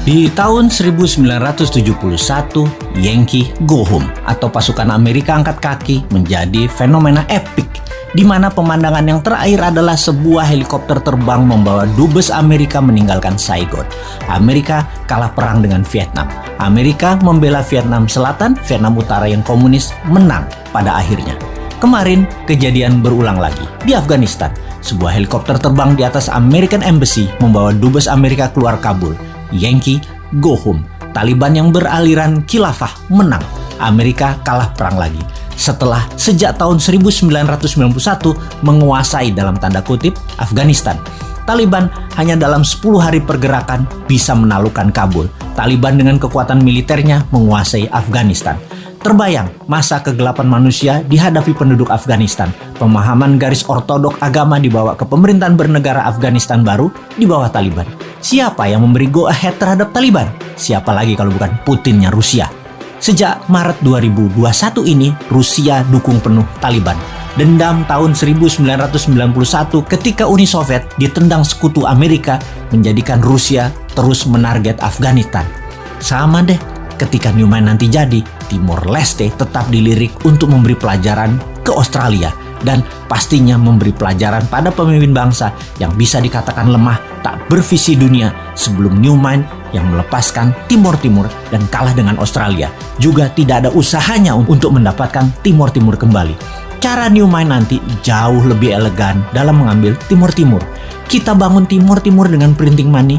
Di tahun 1971, Yankee Go Home atau pasukan Amerika angkat kaki menjadi fenomena epik, di mana pemandangan yang terakhir adalah sebuah helikopter terbang membawa dubes Amerika meninggalkan Saigon. Amerika kalah perang dengan Vietnam. Amerika membela Vietnam Selatan, Vietnam Utara yang komunis menang pada akhirnya. Kemarin, kejadian berulang lagi di Afghanistan. Sebuah helikopter terbang di atas American Embassy membawa dubes Amerika keluar Kabul. Yankee Go Home. Taliban yang beraliran khilafah menang. Amerika kalah perang lagi. Setelah sejak tahun 1991 menguasai dalam tanda kutip Afghanistan. Taliban hanya dalam 10 hari pergerakan bisa menaklukkan Kabul. Taliban dengan kekuatan militernya menguasai Afghanistan. Terbayang masa kegelapan manusia dihadapi penduduk Afghanistan. Pemahaman garis ortodok agama dibawa ke pemerintahan bernegara Afghanistan baru di bawah Taliban. Siapa yang memberi go ahead terhadap Taliban? Siapa lagi kalau bukan Putinnya Rusia? Sejak Maret 2021 ini, Rusia dukung penuh Taliban. Dendam tahun 1991 ketika Uni Soviet ditendang sekutu Amerika menjadikan Rusia terus menarget Afghanistan. Sama deh, ketika Newman nanti jadi, Timor Leste tetap dilirik untuk memberi pelajaran ke Australia dan pastinya memberi pelajaran pada pemimpin bangsa yang bisa dikatakan lemah, tak bervisi dunia sebelum Newman yang melepaskan Timor Timur dan kalah dengan Australia. Juga tidak ada usahanya untuk mendapatkan Timor Timur kembali. Cara Newman nanti jauh lebih elegan dalam mengambil Timor Timur. Kita bangun Timor Timur dengan printing money,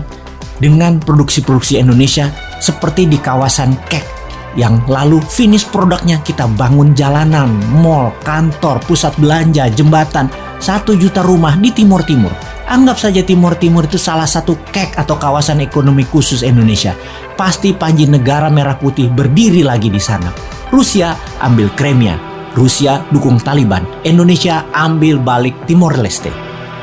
dengan produksi-produksi Indonesia seperti di kawasan Kek, yang lalu finish produknya kita bangun jalanan, mall, kantor, pusat belanja, jembatan, 1 juta rumah di Timor Timur. Anggap saja Timor Timur itu salah satu Kek atau kawasan ekonomi khusus Indonesia. Pasti panji negara merah putih berdiri lagi di sana. Rusia ambil Crimea, Rusia dukung Taliban, Indonesia ambil balik Timor Leste.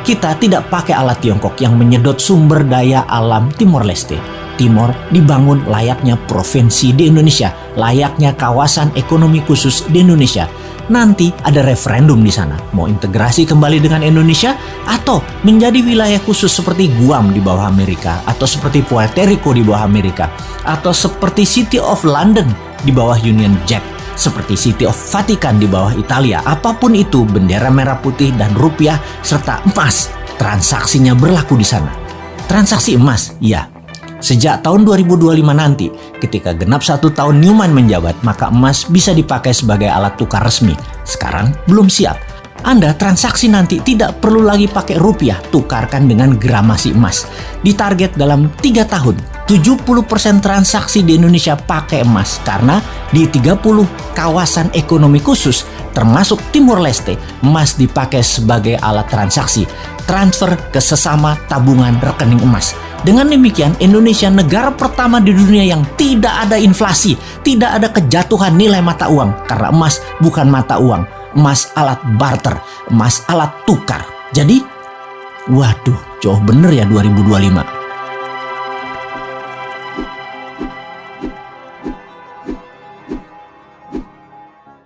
Kita tidak pakai alat Tiongkok yang menyedot sumber daya alam Timor Leste. Timor dibangun layaknya provinsi di Indonesia, layaknya kawasan ekonomi khusus di Indonesia. Nanti ada referendum di sana, mau integrasi kembali dengan Indonesia atau menjadi wilayah khusus seperti Guam di bawah Amerika, atau seperti Puerto Rico di bawah Amerika, atau seperti City of London di bawah Union Jack, seperti City of Vatican di bawah Italia. Apapun itu, bendera merah putih dan rupiah serta emas, transaksinya berlaku di sana. Transaksi emas, ya. Sejak tahun 2025 nanti, ketika genap 1 tahun Newman menjabat, maka emas bisa dipakai sebagai alat tukar resmi. Sekarang belum siap. Anda transaksi nanti tidak perlu lagi pakai rupiah, tukarkan dengan gramasi emas. Ditarget dalam 3 tahun, 70% transaksi di Indonesia pakai emas, karena di 30 kawasan ekonomi khusus, termasuk Timor Leste, emas dipakai sebagai alat transaksi, transfer ke sesama tabungan rekening emas. Dengan demikian, Indonesia negara pertama di dunia yang tidak ada inflasi, tidak ada kejatuhan nilai mata uang, karena emas bukan mata uang, emas alat barter, emas alat tukar. Jadi, waduh, jauh bener ya 2025.